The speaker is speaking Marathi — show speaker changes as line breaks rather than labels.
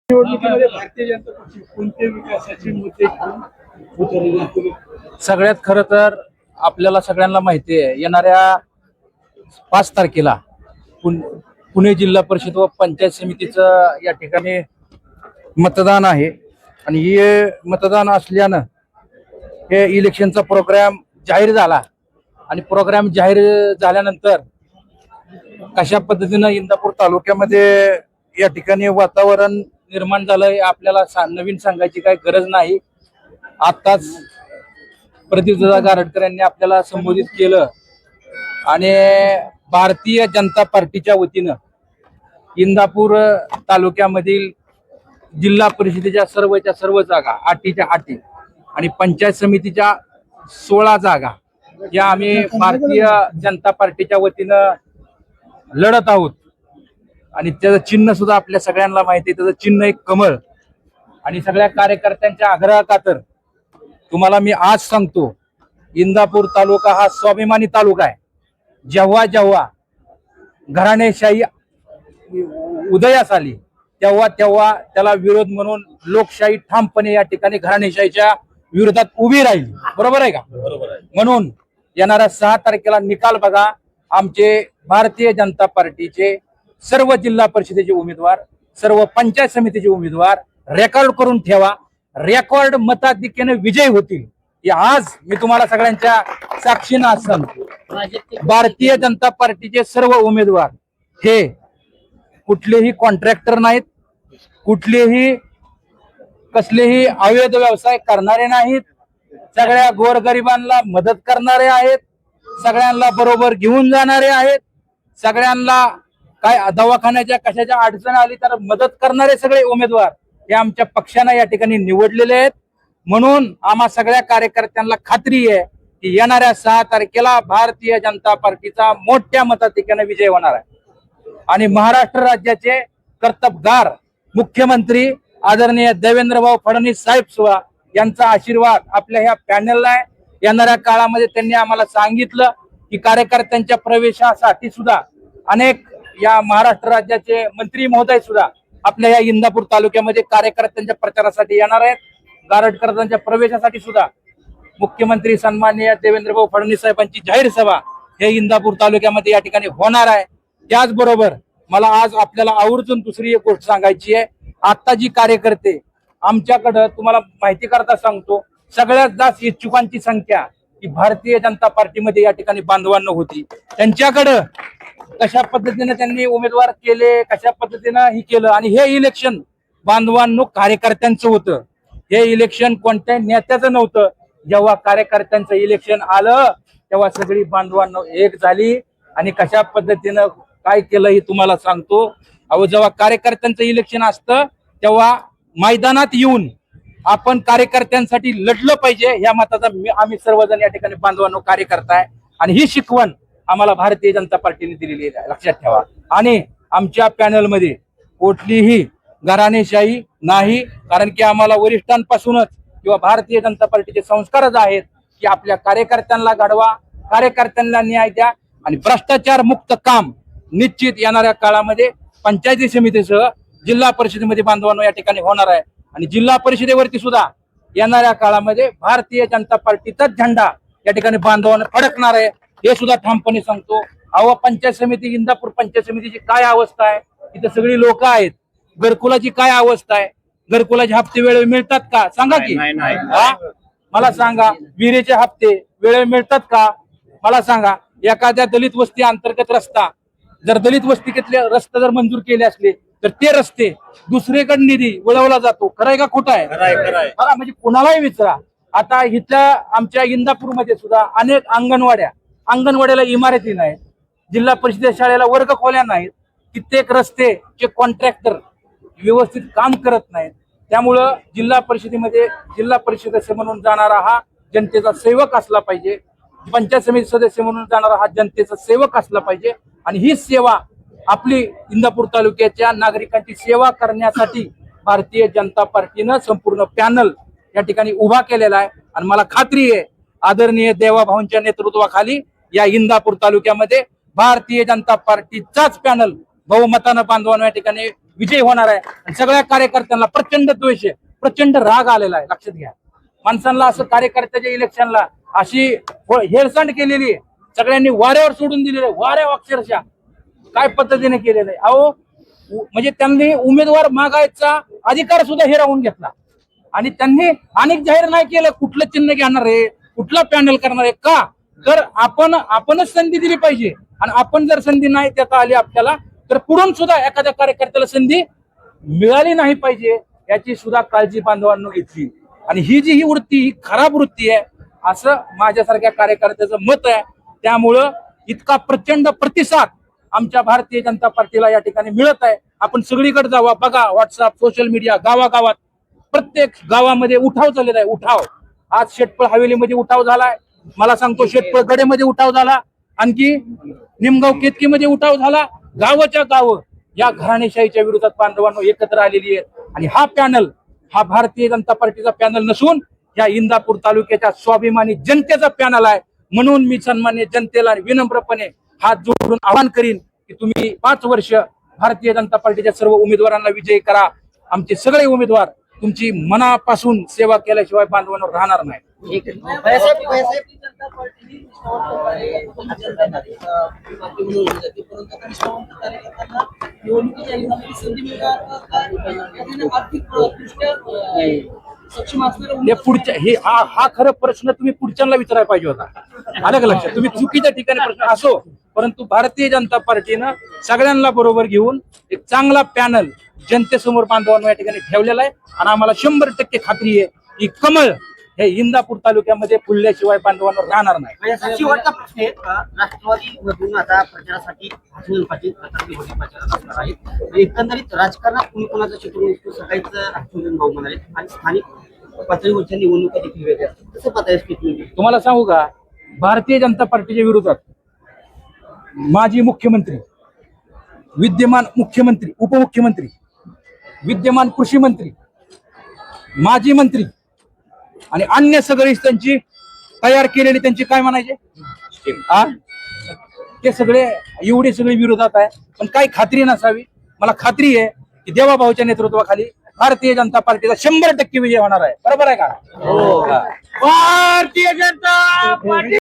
निवडणुकीमध्ये भारतीय जनता पक्ष कोणते विकासाचे मुद्दे घेऊन उतरले?
सगळ्यात खरं तर आपल्याला सगळ्यांना माहिती आहे, येणाऱ्या 5 तारखेला पुणे जिल्हा परिषद व पंचायत समितीचं या ठिकाणी मतदान आहे. आणि हे मतदान असल्यानं हे इलेक्शनचा प्रोग्राम जाहीर झाला. आणि प्रोग्राम जाहीर झाल्यानंतर कशा पद्धतीनं इंदापूर तालुक्यामध्ये या ठिकाणी वातावरण निर्माण झालंय आपल्याला नवीन सांगायची काही गरज नाही. आताच प्रदीपदादा गारटकर यांनी आपल्याला संबोधित केलं. आणि भारतीय जनता पार्टीच्या वतीनं इंदापूर तालुक्यामधील जिल्हा परिषदेच्या सर्व जागा 8च्या 8 आणि पंचायत समितीच्या 16 जागा या आम्ही भारतीय जनता पार्टीच्या वतीनं लढत आहोत. आणि त्याचं चिन्ह सुद्धा आपल्या सगळ्यांना माहिती आहे, त्याचं चिन्ह एक कमळ. आणि सगळ्या कार्यकर्त्यांच्या आग्रहाखातर तुम्हाला मी आज सांगतो, इंदापूर तालुका हा स्वाभिमानी तालुका आहे. जेव्हा जेव्हा घराणेशाही उदयास आली तेव्हा तेव्हा त्याला विरोध म्हणून लोकशाही ठामपणे या ठिकाणी घराणेशाहीच्या विरोधात उभी राहिली. बरोबर आहे का?
बरोबर आहे.
म्हणून येणाऱ्या 6 तारखेला निकाल बघा. आमचे भारतीय जनता पार्टीचे सर्व जिल्हा परिषदेचे उमेदवार, सर्व पंचायत समितीचे उमेदवार रेकॉर्ड करून ठेवा. रेकॉर्ड मताधिक्याने विजयी होतील हे आज मी तुम्हाला सगळ्यांच्या साक्षीनं आज सांगतो. भारतीय जनता पार्टीचे सर्व उमेदवार हे कुठलेही कॉन्ट्रॅक्टर नाहीत, कुठलेही कसलेही अवैध व्यवसाय करणारे नाहीत. सगळ्या गोरगरिबांना मदत करणारे आहेत, सगळ्यांना बरोबर घेऊन जाणारे आहेत, सगळ्यांना काय दवाखान्याच्या कशाच्या अडचण आली तर मदत करणारे सगळे उमेदवार हे आमच्या पक्षानं या ठिकाणी निवडलेले आहेत. म्हणून आम्हा सगळ्या कार्यकर्त्यांना खात्री आहे की येणाऱ्या 6 तारखेला भारतीय जनता पार्टीचा मोठ्या मताधिक्याने विजय होणार आहे. आणि महाराष्ट्र राज्याचे कर्तबगार मुख्यमंत्री आदरणीय देवेंद्रभाऊ फडणवीस साहेब सुद्धा यांचा आशीर्वाद आपल्या ह्या पॅनलला आहे. येणाऱ्या काळामध्ये त्यांनी आम्हाला सांगितलं की कार्यकर्त्यांच्या प्रवेशासाठी सुद्धा अनेक या महाराष्ट्र राज्याचे मंत्री महोदय सुद्धा आपल्या या इंदापूर तालुक्यामध्ये कार्यकर्त्यांच्या प्रचारासाठी येणार आहेत. गारटकरांच्या प्रवेशासाठी सुद्धा मुख्यमंत्री सन्माननीय देवेंद्रभाऊ फडणवीस साहेबांची जाहीर सभा हे इंदापूर तालुक्यामध्ये या ठिकाणी होणार आहे. त्याचबरोबर मला आज आपल्याला आवर्जून दुसरी एक गोष्ट सांगायची आहे. आता जी कार्यकर्ते आमच्याकडं तुम्हाला माहिती करता सांगतो, सगळ्यात जास्त इच्छुकांची संख्या ही भारतीय जनता पार्टीमध्ये या ठिकाणी बांधवांना होती. त्यांच्याकडं कशा पद्धतीने त्यांनी उमेदवार केले, कशा पद्धतीनं ही केलं. आणि हे इलेक्शन बांधवांनो कार्यकर्त्यांचं होतं. हे इलेक्शन कोणत्याही नेत्याचं नव्हतं. जेव्हा कार्यकर्त्यांचं इलेक्शन आलं तेव्हा सगळी बांधवांनो एक झाली. आणि कशा पद्धतीनं काय केलं हे तुम्हाला सांगतो. अहो, जेव्हा कार्यकर्त्यांचं इलेक्शन असतं तेव्हा मैदानात येऊन आपण कार्यकर्त्यांसाठी लढलं पाहिजे ह्या मताचा आम्ही सर्वजण या ठिकाणी बांधवांनो कार्यकर्ता आहे. आणि ही शिकवण आम्हाला भारतीय जनता पार्टीने दिलेली आहे, लक्षात ठेवा. आणि आमच्या पॅनलमध्ये कुठलीही घराणेशाही नाही, कारण की आम्हाला वरिष्ठांपासूनच किंवा भारतीय जनता पार्टीचे संस्कारच आहेत की आपल्या कार्यकर्त्यांना घडवा, कार्यकर्त्यांना न्याय द्या. आणि भ्रष्टाचार मुक्त काम निश्चित येणाऱ्या काळामध्ये पंचायती समितीसह जिल्हा परिषदेमध्ये बांधवांनो या ठिकाणी होणार आहे. आणि जिल्हा परिषदेवरती सुद्धा येणाऱ्या काळामध्ये भारतीय जनता पार्टीचाच झेंडा या ठिकाणी बांधवांना फडकणार आहे हे सुद्धा ठामपणे सांगतो. अहो, पंचायत समिती इंदापूर पंचायत समितीची काय अवस्था आहे, इथं सगळी लोक आहेत. घरकुलाची काय अवस्था आहे, घरकुलाचे हप्ते वेळेवर मिळतात का सांगा की? मला सांगा. विहिरीचे हप्ते वेळेवर मिळतात का मला सांगा. एखाद्या दलित वस्ती अंतर्गत रस्ता जर दलित वस्तीतले रस्ते जर मंजूर केले असले तर ते रस्ते दुसरीकडे निधी वळवला जातो. खरं आहे का खोटं आहे? मला म्हणजे कुणालाही विचारा. आता इथल्या आमच्या इंदापूरमध्ये सुद्धा अनेक अंगणवाड्याला इमारती नाहीत, जिल्हा परिषद शाळेला वर्ग खोल्या नाहीत, कित्येक रस्तेचे कॉन्ट्रॅक्टर व्यवस्थित काम करत नाहीत. त्यामुळं जिल्हा परिषदेमध्ये जिल्हा परिषद सदस्य म्हणून जाणारा हा जनतेचा सेवक असला पाहिजे, पंचायत समिती सदस्य म्हणून जाणारा हा जनतेचा सेवक असला पाहिजे. आणि ही सेवा आपली इंदापूर तालुक्याच्या नागरिकांची सेवा करण्यासाठी भारतीय जनता पार्टीनं संपूर्ण पॅनल या ठिकाणी उभा केलेला आहे. आणि मला खात्री आहे आदरणीय देवाभाऊंच्या नेतृत्वाखाली या इंदापूर तालुक्यामध्ये भारतीय जनता पार्टीचाच पॅनल बहुमतानं बांधवांनो या ठिकाणी विजय होणार आहे आणि सगळ्या कार्यकर्त्यांना प्रचंड द्वेष आहे, प्रचंड राग आलेला आहे. लक्षात घ्या, माणसांना असं कार्यकर्त्याच्या इलेक्शनला अशी हेळसांड केलेली आहे, सगळ्यांनी वाऱ्यावर सोडून दिलेलं आहे, वाऱ्यावर अक्षरशः काय पद्धतीने केलेलं आहे. अहो म्हणजे त्यांनी उमेदवार मागायचा अधिकार सुद्धा हिरावून घेतला आणि त्यांनी अनेक जाहीर नाही केलं कुठलं चिन्ह घेणार आहे, कुठला पॅनल करणार आहे. का तर आपणच संधी दिली पाहिजे आणि आपण जर संधी नाही देता आली आपल्याला तर पुढून सुद्धा एखाद्या कार्यकर्त्याला संधी मिळाली नाही पाहिजे याची सुद्धा काळजी बांधवांनो घेतली. आणि ही वृत्ती ही खराब वृत्ती आहे असं माझ्यासारख्या कार्यकर्त्याचं मत आहे. त्यामुळं इतका प्रचंड प्रतिसाद आमच्या भारतीय जनता पार्टीला या ठिकाणी मिळत आहे. आपण सगळीकडे जावा, बघा, व्हॉट्सअप, सोशल मीडिया, गावागावात प्रत्येक गावामध्ये उठाव झालेला आहे. उठाव आज शेटपळ हवेलीमध्ये उठाव झालाय, मला सांगतो शेटपळ गडेमध्ये उठाव झाला, आणखी निमगाव केतकीमध्ये उठाव झाला. गावाच्या गाव या घराणेशाहीच्या विरोधात बांधवांनो एकत्र आलेली आहेत आणि हा पॅनल हा भारतीय जनता पार्टीचा पॅनल नसून या इंदापूर तालुक्याच्या स्वाभिमानी जनतेचा पॅनल आहे. म्हणून मी सन्मान्य जनतेला विनम्रपणे हात जोडून आवाहन करीन की तुम्ही 5 वर्ष भारतीय जनता पार्टीच्या सर्व उमेदवारांना विजयी करा. आमचे सगळे उमेदवार तुमची मनापासून सेवा केल्याशिवाय बांधवांवर राहणार नाही. हा खरं प्रश्न तुम्ही पुढच्यांना विचारायला पाहिजे होता. आलं का लक्षात? तुम्ही चुकीच्या ठिकाणी प्रश्न असो, परंतु भारतीय जनता पार्टीनं सगळ्यांना बरोबर घेऊन एक चांगला पॅनल जनतेसमोर बांधवांना या ठिकाणी ठेवलेला आहे आणि आम्हाला 100% खात्री आहे की कमळ हे इंदापूर तालुक्यामध्ये फुलल्याशिवाय बांधवांवर राहणार नाही.
शेवटचा प्रश्न आहे, राष्ट्रवादी मधून आता प्रचारासाठी प्रचारात असणार आहेत. एकंदरीत राजकारणात कुणी कोणाचं चित्र नसतो, सकाळीच राष्ट्रवादी भाऊ म्हणाले आणि स्थानिक पातळीवरच्या निवडणुका देखील वेगळ्या असतात. कसं पाहताय?
तुम्हाला सांगू का, भारतीय जनता पार्टीच्या विरोधात माजी मुख्यमंत्री, विद्यमान मुख्यमंत्री, उपमुख्यमंत्री, विद्यमान कृषी मंत्री, माजी मंत्री आणि अन्य सगळी त्यांची तयार केलेली त्यांची काय म्हणायचे ते सगळे एवढे सगळे विरोधात आहे. पण काही खात्री नसावी, मला खात्री आहे की देवाभाऊच्या नेतृत्वाखाली भारतीय जनता पार्टीचा 100% विजय होणार आहे. बरोबर आहे का? भारतीय जनता पार्टी